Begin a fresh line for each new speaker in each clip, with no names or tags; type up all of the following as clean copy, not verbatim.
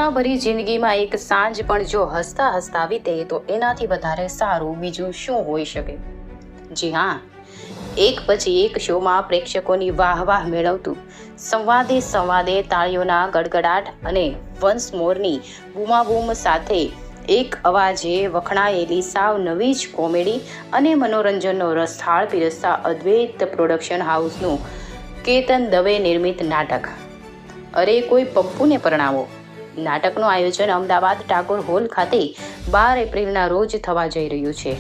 તણાવભરી જિંદગીમાં એક સાંજ પણ જો હસતા હસતા વીતે તો એનાથી વધારે સારું બીજું શું હોઈ શકે। જી હા, એક પછી એક શોમાં પ્રેક્ષકોની વાહવાહ મેળવતું સંવાદે તાળીઓના ગડગડાટ અને વન્સ મોરની બૂમાબૂમ સાથે એક અવાજે વખણાયેલી સાવ નવી જ કોમેડી અને મનોરંજનનો રસથાળ પીરસતા અદ્વૈત પ્રોડક્શન હાઉસનું કેતન દવે નિર્મિત નાટક અરે કોઈ પપ્પુને પરણાવો નાટકનું આયોજન અમદાવાદ ટાગોર હોલ ખાતે 12 એપ્રિલના રોજ થવા જઈ રહ્યું છે।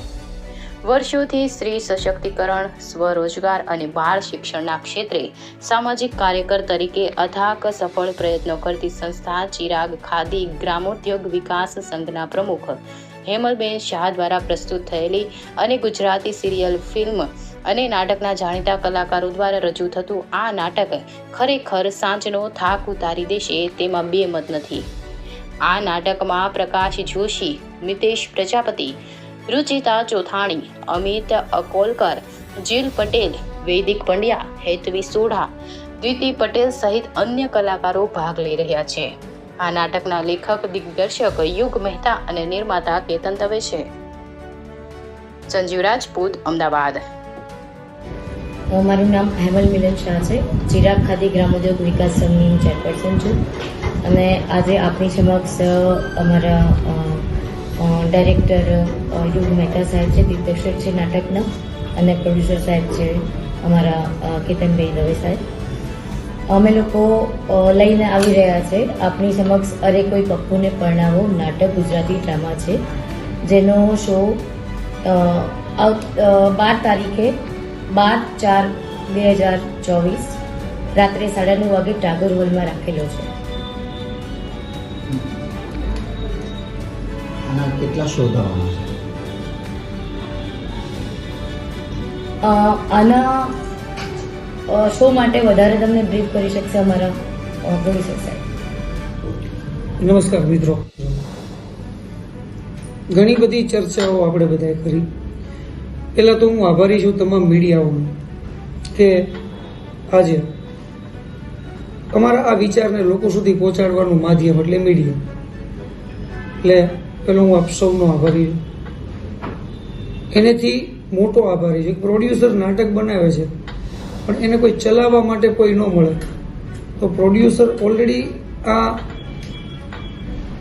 વર્ષોથી સ્ત્રી સશક્તિકરણ, સ્વરોજગાર અને બાળ શિક્ષણના ક્ષેત્રે સામાજિક કાર્યકર તરીકે અથાક સફળ પ્રયત્નો કરતી સંસ્થા ચિરાગ ખાદી ગ્રામોદ્યોગ વિકાસ સંઘના પ્રમુખ હેમલબેન શાહ દ્વારા પ્રસ્તુત થયેલી અને ગુજરાતી સિરિયલ, ફિલ્મ અને નાટકના જાણીતા કલાકારો દ્વારા રજૂ થતું આ નાટક ખરેખર સાંજનો થાક ઉતારી દેશે તેમાં બે મત નથી। આ નાટકમાં પ્રકાશ જોશી, મિતેશ પ્રજાપતિ, રુચિતા ચોથાણી, અમિત અકોલકર, જીલ પટેલ, વૈદિક પંડ્યા, હેતવી સોઢા, દ્વિતિ પટેલ સહિત અન્ય કલાકારો ભાગ લઈ રહ્યા છે। આ નાટકના લેખક દિગ્દર્શક યુગ મહેતા અને નિર્માતા કેતન દવે છે। સંજીવ રાજપૂત, અમદાવાદ।
મારું નામ હેમલ મિલન શાહ છે। ચિરાગ ખાદી ગ્રામોદ્યોગ વિકાસ સંઘની હું ચેરપર્સન છું અને આજે આપની સમક્ષ અમારા ડાયરેક્ટર યુગ મહેતા સાહેબ છે, દિગ્દર્શક છે નાટકના, અને પ્રોડ્યુસર સાહેબ છે અમારા કેતનભાઈ દવે સાહેબ। અમે લોકો લઈને આવી રહ્યા છે આપની સમક્ષ અરે કોઈ પપ્પુને પરણાવો નાટક ગુજરાતી ડ્રામા છે, જેનો શો 12 તારીખે 12/4/2024 રાત્રે 9:30 વાગે ટાગોર હોલમાં રાખેલો છે।
આના કેટલા શો થવાના છે?
આના શો માટે વધારે તમને બ્રીફ કરી શકશે અમારા પ્રોડ્યુસર સાહેબ।
નમસ્કાર મિત્રો, ઘણી બધી ચર્ચાઓ આપણે બધાએ કરી। પહેલાં તો હું આભારી છું તમામ મીડિયાઓનો કે આજે અમારા આ વિચારને લોકો સુધી પહોંચાડવાનું માધ્યમ એટલે મીડિયા, એટલે પહેલો હું આપ સૌનો આભારી છું। એનેથી મોટો આભારી છું પ્રોડ્યુસર નાટક બનાવે છે પણ એને કોઈ ચલાવવા માટે કોઈ ન મળે તો પ્રોડ્યુસર ઓલરેડી આ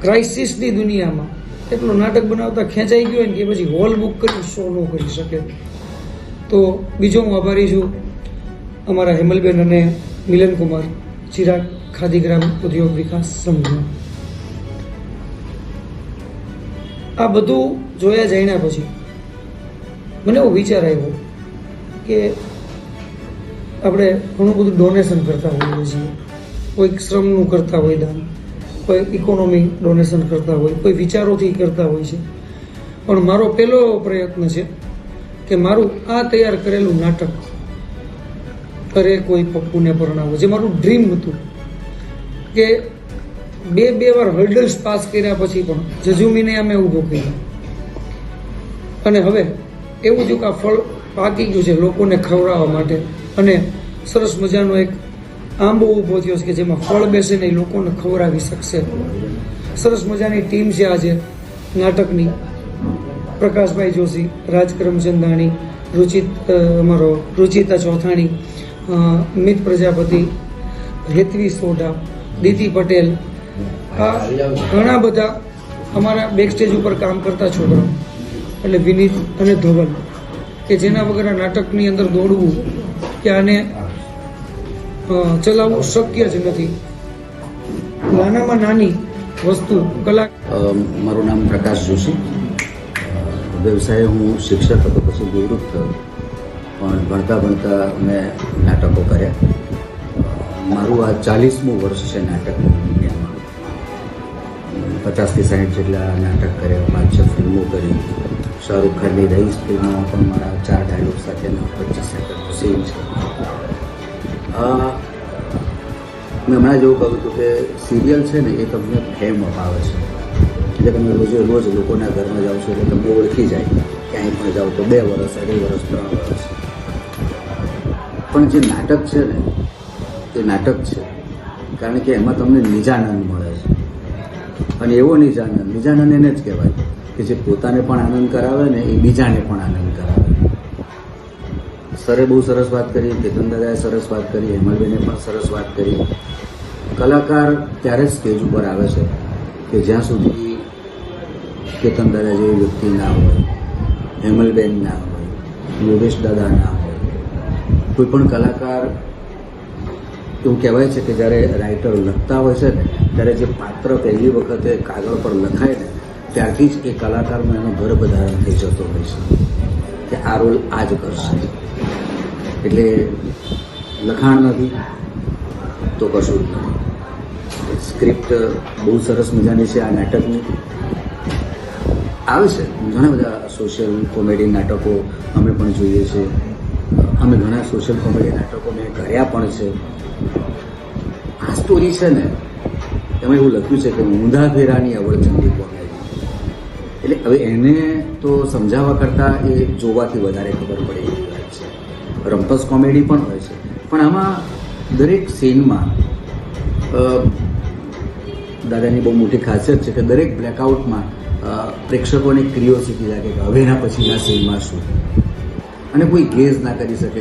ક્રાઇસિસની દુનિયામાં એટલો નાટક બનાવતા ખેંચાઈ ગયો હોય ને કે પછી હોલ બુક કરી શો ન કરી શકે। તો બીજો હું આભારી છું અમારા હેમલબેન અને મિલનકુમાર, ચિરાગ ખાદી ગ્રામ ઉદ્યોગ વિકાસ સંઘનો। આ બધું જોયા જાણ્યા પછી મને એવો વિચાર આવ્યો કે આપણે ઘણું બધું ડોનેશન કરતા હોઈએ છીએ, કોઈક શ્રમનું કરતા હોય દાન, કોઈ ઇકોનોમી ડોનેશન કરતા હોય, કોઈ વિચારોથી કરતા હોય છે, પણ મારો પહેલો પ્રયત્ન છે કે મારું આ તૈયાર કરેલું નાટક અરે કોઈ પપ્પુને પરણાવો, જે મારું ડ્રીમ હતું કે બે વાર હર્ડલ્સ પાસ કર્યા પછી પણ જજુમીને અમે ઊભો કર્યો અને હવે એવું થયું કે આ ફળ પાકી ગયું છે લોકોને ખવડાવવા માટે અને સરસ મજાનો એક આંબો ઊભો થયો છે કે જેમાં ફળ બેસે ને લોકોને ખવડાવી શકશે। સરસ મજાની ટીમ છે આજે નાટકની, પ્રકાશભાઈ જોશી, રાજ કરમચંદાણી, રુચિતા ચોથાણી, મિત પ્રજાપતિ, હેતવી સોઢા, દીતિ પટેલ, આ ઘણા બધા અમારા બેકસ્ટેજ ઉપર કામ કરતા છોકરાઓ એટલે વિનીત અને ધવલ કે જેના વગર આ નાટકની અંદર દોડવું કે આને ચલાવવું શક્ય જ નથી। નાનામાં નાની વસ્તુ કલા।
મારું નામ પ્રકાશ જોશી, વ્યવસાય હું શિક્ષક હતો, પછી નિવૃત્ત થયો, પણ ભણતા મેં નાટકો કર્યા। મારું આ 40મું વર્ષ છે નાટકની દુનિયામાં। 50થી 60 જેટલા નાટક કર્યા, 5-6 ફિલ્મો કરી। શાહરૂખ ખાનની રઈસ ફિલ્મમાં પણ મારા 4 ડાયલોગ સાથેના 25 સેકન્ડનો સીન છે। મેં હમણાં જેવું કહ્યું હતું કે સિરિયલ છે ને એ તમને ફેમ અપાવે છે, એટલે તમે રોજે રોજ લોકોના ઘરમાં જાઓ છો એટલે તમને ઓળખી જાય, ક્યાંય પણ જાઓ તો 2 વર્ષ, 2.5 વર્ષ, 3 વર્ષ। પણ જે નાટક છે ને એ નાટક છે, કારણ કે એમાં તમને નિજાનંદ મળે છે। અને એવો નિજાનંદ એને જ કહેવાય કે જે પોતાને પણ આનંદ કરાવે ને એ બીજાને પણ આનંદ કરાવે. સરે બહુ સરસ વાત કરી, કેતન દાદાએ સરસ વાત કરી, હેમલબેને પણ સરસ વાત કરી. કલાકાર ત્યારે જ સ્ટેજ ઉપર આવે છે કે જ્યાં સુધી કેતન દાદા જેવી વ્યક્તિ ના હોય, હેમલબેન ના હોય, યોગેશ દાદા ના હોય. કોઈ પણ કલાકાર એવું કહેવાય છે કે જ્યારે રાઇટર લખતા હોય છે ને ત્યારે જે પાત્ર પહેલી વખતે કાગળ પર લખાય ને ત્યારથી જ એ કલાકારનો એનો ગર્ભધારણ થઈ જતો હોય છે કે આ રોલ આ જ કરશે. એટલે લખાણ નથી તો કશું જ નથી. સ્ક્રિપ્ટ બહુ સરસ મજાની છે આ નાટકની. આવે છે ઘણા બધા સોશિયલ કોમેડી નાટકો અમે પણ જોઈએ છીએ. અમે ઘણા સોશિયલ કોમેડી નાટકો મેં કર્યા પણ છે. આ સ્ટોરી છે ને એમાં એવું લખ્યું છે કે ઊંધા ફેરાની અવળચંડી કોમેડી. એટલે હવે એને તો સમજાવવા કરતાં એ જોવાથી વધારે ખબર પડે એવી વાત છે. રમ્પસ કોમેડી પણ હોય છે પણ આમાં દરેક સીનમાં દાદાની બહુ મોટી ખાસિયત છે કે દરેક બ્લેકઆઉટમાં પ્રેક્ષકોને ક્રિયોસિટી લાગે કે હવેના પછીના સીનમાં શું, અને કોઈ ગેઝ ના કરી શકે